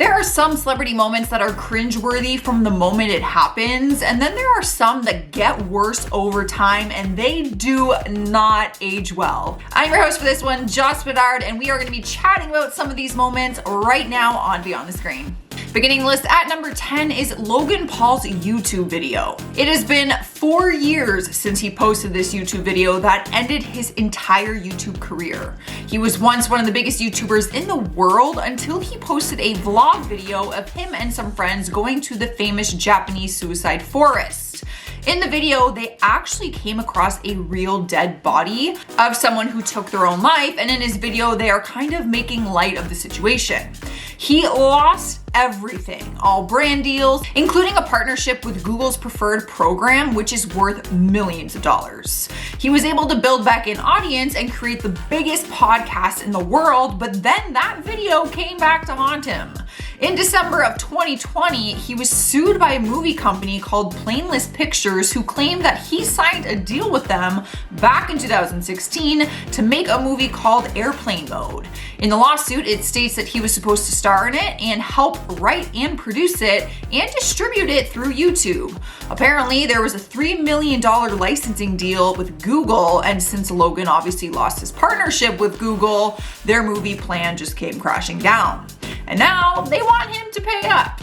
There are some celebrity moments that are cringeworthy from the moment it happens, and then there are some that get worse over time, and they do not age well. I'm your host for this one, Joss Bedard, and we are going to be chatting about some of these moments right now on Beyond the Screen. Beginning the list at number 10 is Logan Paul's YouTube video. It has been 4 years since he posted this YouTube video that ended his entire YouTube career. He was once one of the biggest YouTubers in the world until he posted a vlog video of him and some friends going to the famous Japanese suicide forest. In the video, they actually came across a real dead body of someone who took their own life, and in his video, they are kind of making light of the situation. He lost everything, all brand deals, including a partnership with Google's preferred program, which is worth millions of dollars. He was able to build back an audience and create the biggest podcast in the world, but then that video came back to haunt him. In December of 2020, he was sued by a movie company called Plainless Pictures, who claimed that he signed a deal with them back in 2016 to make a movie called Airplane Mode. In the lawsuit, it states that he was supposed to star in it and help write and produce it and distribute it through YouTube. Apparently, there was a $3 million licensing deal with Google, and since Logan obviously lost his partnership with Google, their movie plan just came crashing down. And now they want him to pay up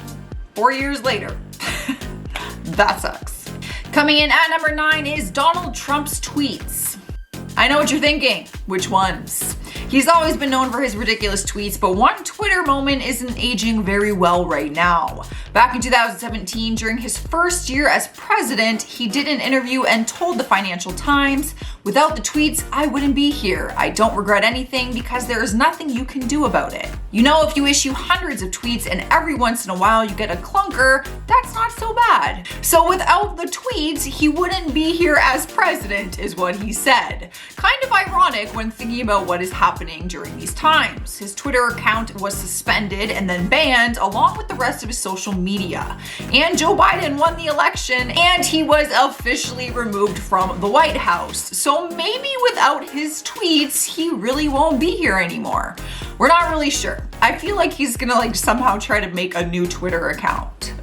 4 years later. That sucks. Coming in at number 9 is Donald Trump's tweets. I know what you're thinking. Which ones? He's always been known for his ridiculous tweets, but one Twitter moment isn't aging very well right now. Back in 2017, during his first year as president, he did an interview and told the Financial Times, "Without the tweets, I wouldn't be here. I don't regret anything because there is nothing you can do about it. You know, if you issue hundreds of tweets and every once in a while you get a clunker, that's not so bad." So without the tweets, he wouldn't be here as president, is what he said. Kind of ironic when thinking about what is happening during these times. His Twitter account was suspended and then banned along with the rest of his social media. And Joe Biden won the election and he was officially removed from the White House. So maybe without his tweets, he really won't be here anymore. We're not really sure. I feel like he's gonna somehow try to make a new Twitter account.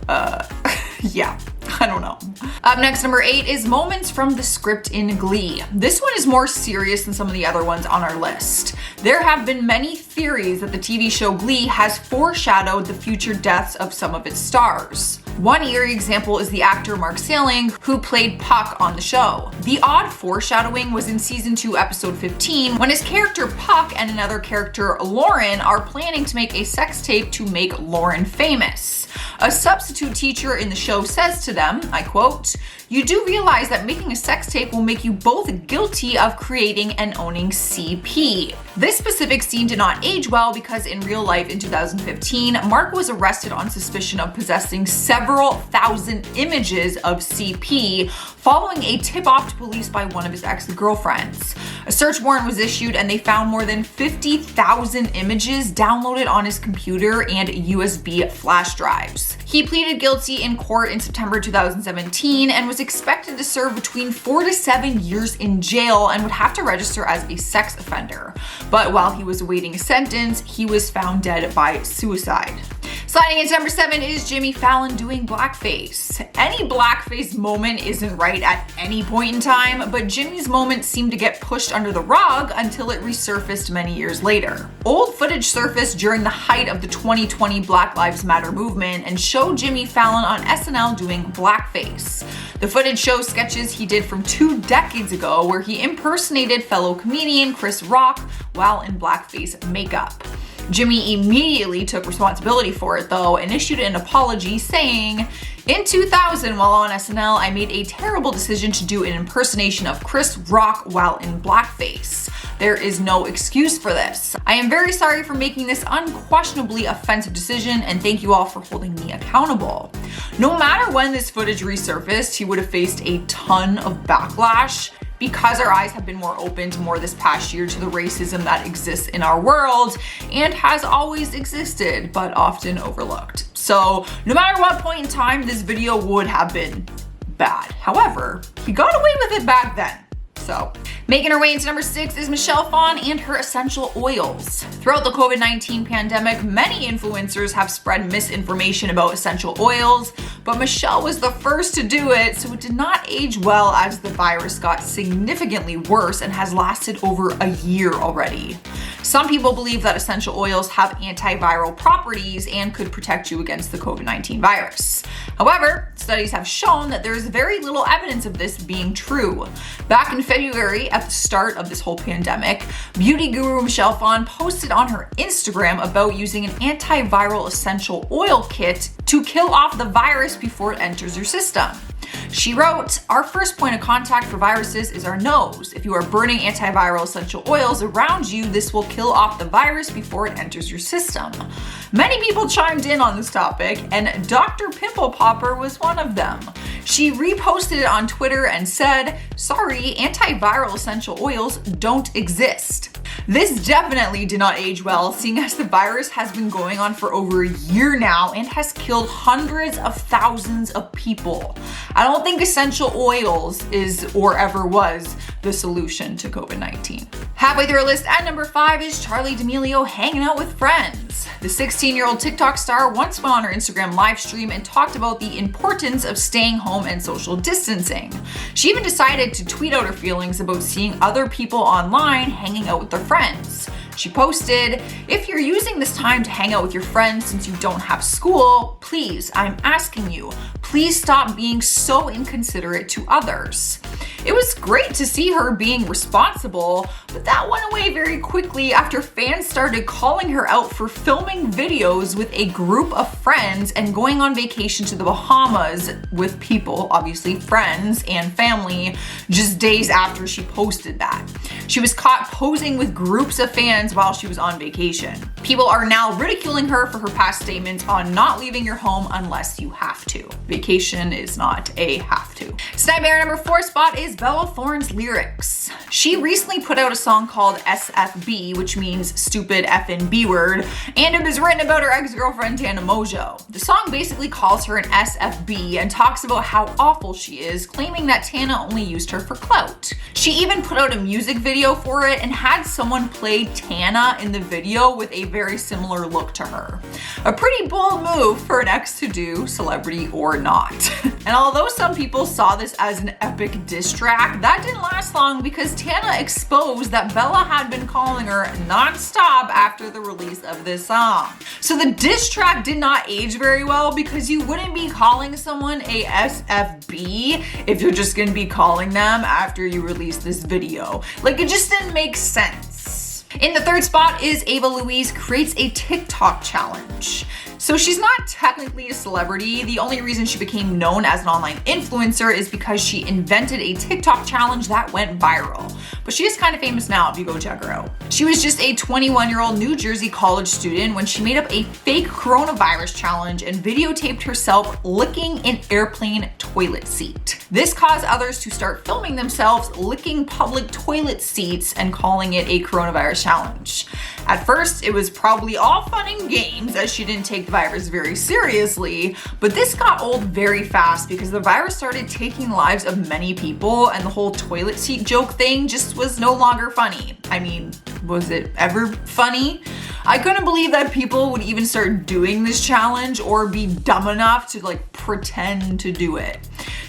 Yeah. I don't know. Up next, number 8 is moments from the script in Glee. This one is more serious than some of the other ones on our list. There have been many theories that the TV show Glee has foreshadowed the future deaths of some of its stars. One eerie example is the actor Mark Salling, who played Puck on the show. The odd foreshadowing was in season 2, episode 15, when his character Puck and another character, Lauren, are planning to make a sex tape to make Lauren famous. A substitute teacher in the show says to them, I quote, "You do realize that making a sex tape will make you both guilty of creating and owning CP." This specific scene did not age well because in real life in 2015, Mark was arrested on suspicion of possessing several thousand images of CP following a tip-off to police by one of his ex-girlfriends. A search warrant was issued and they found more than 50,000 images downloaded on his computer and USB flash drives. He pleaded guilty in court in September 2017 and was expected to serve between 4 to 7 years in jail and would have to register as a sex offender. But while he was awaiting a sentence, he was found dead by suicide. Sliding into number 7 is Jimmy Fallon doing blackface. Any blackface moment isn't right at any point in time, but Jimmy's moment seemed to get pushed under the rug until it resurfaced many years later. Old footage surfaced during the height of the 2020 Black Lives Matter movement and showed Jimmy Fallon on SNL doing blackface. The footage shows sketches he did from 2 decades ago where he impersonated fellow comedian Chris Rock while in blackface makeup. Jimmy immediately took responsibility for it though and issued an apology saying, "In 2000, while on SNL, I made a terrible decision to do an impersonation of Chris Rock while in blackface. There is no excuse for this. I am very sorry for making this unquestionably offensive decision and thank you all for holding me accountable." No matter when this footage resurfaced, he would have faced a ton of backlash. Because our eyes have been more opened more this past year to the racism that exists in our world and has always existed, but often overlooked. So no matter what point in time, this video would have been bad. However, he got away with it back then. So Making her way into number 6 is Michelle Phan and her essential oils. Throughout the COVID-19 pandemic, many influencers have spread misinformation about essential oils, but Michelle was the first to do it, so it did not age well as the virus got significantly worse and has lasted over a year already. Some people believe that essential oils have antiviral properties and could protect you against the COVID-19 virus. However, studies have shown that there is very little evidence of this being true. Back in February, at the start of this whole pandemic, beauty guru Michelle Phan posted on her Instagram about using an antiviral essential oil kit to kill off the virus before it enters your system. She wrote, "Our first point of contact for viruses is our nose. If you are burning antiviral essential oils around you, this will kill off the virus before it enters your system." Many people chimed in on this topic, and Dr. Pimple Popper was one of them. She reposted it on Twitter and said, "Sorry, antiviral essential oils don't exist." This definitely did not age well, seeing as the virus has been going on for over a year now and has killed hundreds of thousands of people. I don't think essential oils is or ever was the solution to COVID-19. Halfway through our list at number 5 is Charli D'Amelio hanging out with friends. The 16-year-old TikTok star once went on her Instagram live stream and talked about the importance of staying home and social distancing. She even decided to tweet out her feelings about seeing other people online hanging out with their friends. She posted, "If you're using this time to hang out with your friends since you don't have school, please, I'm asking you, please stop being so inconsiderate to others." It was great to see her being responsible, but that went away very quickly after fans started calling her out for filming videos with a group of friends and going on vacation to the Bahamas with people, obviously friends and family, just days after she posted that. She was caught posing with groups of fans while she was on vacation. People are now ridiculing her for her past statements on not leaving your home unless you have to. Vacation is not a have to. Sniping our number 4 spot is Bella Thorne's lyrics. She recently put out a song called SFB, which means stupid effing B word, and it was written about her ex-girlfriend Tana Mojo. The song basically calls her an SFB and talks about how awful she is, claiming that Tana only used her for clout. She even put out a music video for it and had someone play Tana in the video with a very similar look to her. A pretty bold move for an ex to do, celebrity or not. And although some people saw this as an epic diss track, that didn't last long because Tana exposed that Bella had been calling her non-stop after the release of this song. So the diss track did not age very well because you wouldn't be calling someone a SFB if you're just gonna be calling them after you release this video. Like, it just didn't make sense. In the 3rd spot is Ava Louise creates a TikTok challenge. So she's not technically a celebrity. The only reason she became known as an online influencer is because she invented a TikTok challenge that went viral. But she is kind of famous now if you go check her out. She was just a 21-year-old New Jersey college student when she made up a fake coronavirus challenge and videotaped herself licking an airplane toilet seat. This caused others to start filming themselves licking public toilet seats and calling it a coronavirus challenge. At first, it was probably all fun and games as she didn't take the virus very seriously, but this got old very fast because the virus started taking the lives of many people and the whole toilet seat joke thing just was no longer funny. I mean, was it ever funny? I couldn't believe that people would even start doing this challenge or be dumb enough to pretend to do it.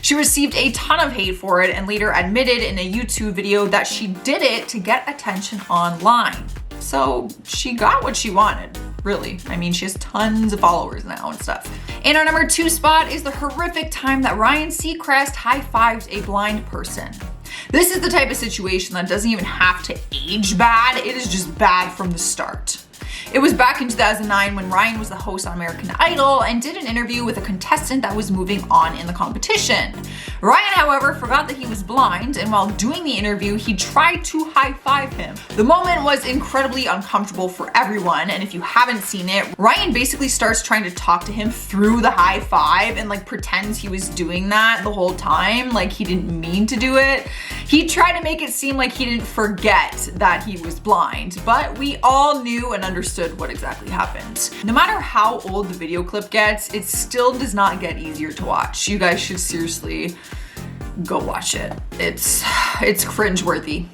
She received a ton of hate for it and later admitted in a YouTube video that she did it to get attention online. So she got what she wanted, really. I mean, she has tons of followers now and stuff. In our number 2 spot is the horrific time that Ryan Seacrest high-fived a blind person. This is the type of situation that doesn't even have to age bad, it is just bad from the start. It was back in 2009 when Ryan was the host on American Idol and did an interview with a contestant that was moving on in the competition. Ryan, however, forgot that he was blind, and while doing the interview, he tried to high-five him. The moment was incredibly uncomfortable for everyone, and if you haven't seen it, Ryan basically starts trying to talk to him through the high five and pretends he was doing that the whole time, like he didn't mean to do it. He tried to make it seem like he didn't forget that he was blind, but we all knew and understood what exactly happened. No matter how old the video clip gets, it still does not get easier to watch. You guys should seriously go watch it. It's cringeworthy.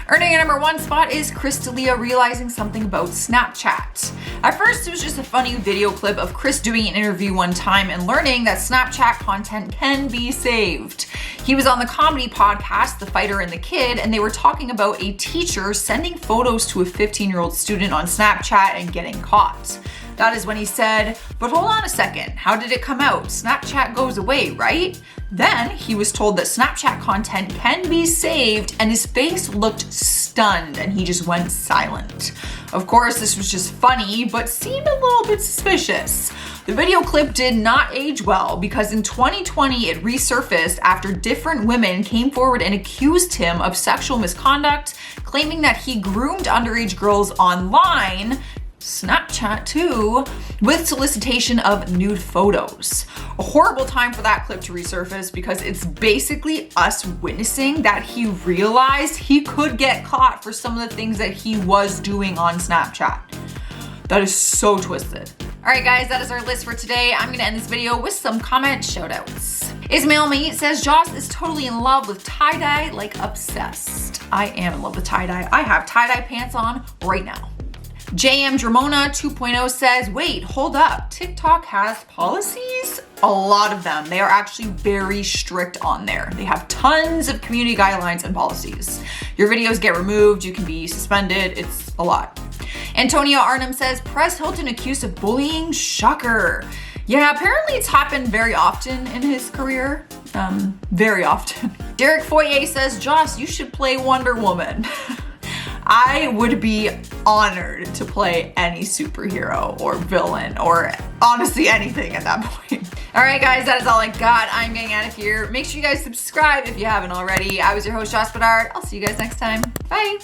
Earning a number 1 spot is Chris D'Elia realizing something about Snapchat. At first, it was just a funny video clip of Chris doing an interview one time and learning that Snapchat content can be saved. He was on the comedy podcast, The Fighter and the Kid, and they were talking about a teacher sending photos to a 15-year-old student on Snapchat and getting caught. That is when he said, "But hold on a second, how did it come out? Snapchat goes away, right?" Then he was told that Snapchat content can be saved, and his face looked stunned and he just went silent. Of course, this was just funny, but seemed a little bit suspicious. The video clip did not age well because in 2020 it resurfaced after different women came forward and accused him of sexual misconduct, claiming that he groomed underage girls online, Snapchat too, with solicitation of nude photos. A horrible time for that clip to resurface because it's basically us witnessing that he realized he could get caught for some of the things that he was doing on Snapchat. That is so twisted. All right, guys, that is our list for today. I'm gonna end this video with some comment shoutouts. Ismail Mait says, Joss is totally in love with tie-dye, like obsessed. I am in love with tie-dye. I have tie-dye pants on right now. JM Dramona 2.0 says, wait, hold up, TikTok has policies? A lot of them. They are actually very strict on there. They have tons of community guidelines and policies. Your videos get removed, you can be suspended, it's a lot. Antonia Arnhem says, Perez Hilton accused of bullying? Shocker. Yeah, apparently it's happened very often in his career. Very often. Derek Foyer says, Joss, you should play Wonder Woman. I would be honored to play any superhero or villain or honestly anything at that point. All right, guys, that is all I got. I'm getting out of here. Make sure you guys subscribe if you haven't already. I was your host, Joss Bedard. I'll see you guys next time. Bye.